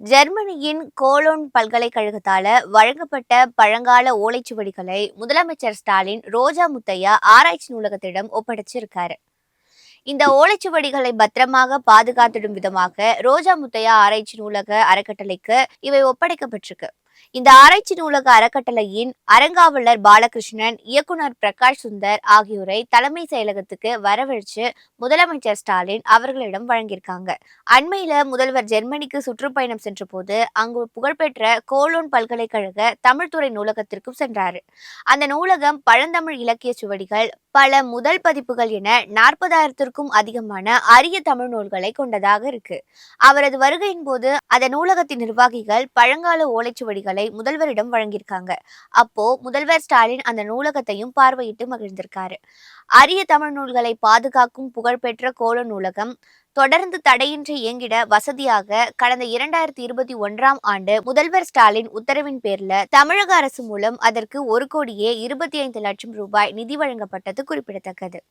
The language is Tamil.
ஜெர்மனியின் கோலோன் பல்கலைக்கழகத்தால வழங்கப்பட்ட பழங்கால ஓலைச்சுவடிகளை முதலமைச்சர் ஸ்டாலின் ரோஜா முத்தையா ஆராய்ச்சி நூலகத்திடம் ஒப்படைச்சிருக்காரு. இந்த ஓலைச்சுவடிகளை பத்திரமாக பாதுகாத்திடும் விதமாக ரோஜா முத்தையா ஆராய்ச்சி நூலக அறக்கட்டளைக்கு இவை ஒப்படைக்கப்பட்டிருக்கு. இந்த ஆராய்ச்சி நூலக அறக்கட்டளையின் அறங்காவலர் பாலகிருஷ்ணன், இயக்குனர் பிரகாஷ் சுந்தர் ஆகியோரை தலைமை செயலகத்துக்கு வரவழைச்சு முதலமைச்சர் ஸ்டாலின் அவர்களிடம் வழங்கியிருக்காங்க. அண்மையில முதல்வர் ஜெர்மனிக்கு சுற்றுப்பயணம் சென்ற போது அங்கு புகழ்பெற்ற கோலோன் பல்கலைக்கழக தமிழ்துறை நூலகத்திற்கும் சென்றாரு. அந்த நூலகம் பழந்தமிழ் இலக்கிய சுவடிகள், பல முதல் பதிப்புகள் என 40,000த்திற்கும் அதிகமான அரிய தமிழ் நூல்களை கொண்டதாக இருக்கு. அவரது வருகையின் போது அந்த நூலகத்தின் நிர்வாகிகள் பழங்கால ஓலைச்சுவடிகளை முதல்வரிடம் வழங்கியிருக்காங்க. அப்போ முதல்வர் ஸ்டாலின் அந்த நூலகத்தையும் பார்வையிட்டு மகிழ்ந்திருக்காரு. அரிய தமிழ் நூல்களை பாதுகாக்கும் புகழ்பெற்ற கோல நூலகம் தொடர்ந்து தடையின்றி இயங்கிட வசதியாக கடந்த 2021ஆம் ஆண்டு முதல்வர் ஸ்டாலின் உத்தரவின் பேர்ல தமிழக அரசு மூலம் அதற்கு 1,25,00,000 ரூபாய் நிதி வழங்கப்பட்டது குறிப்பிடத்தக்கது.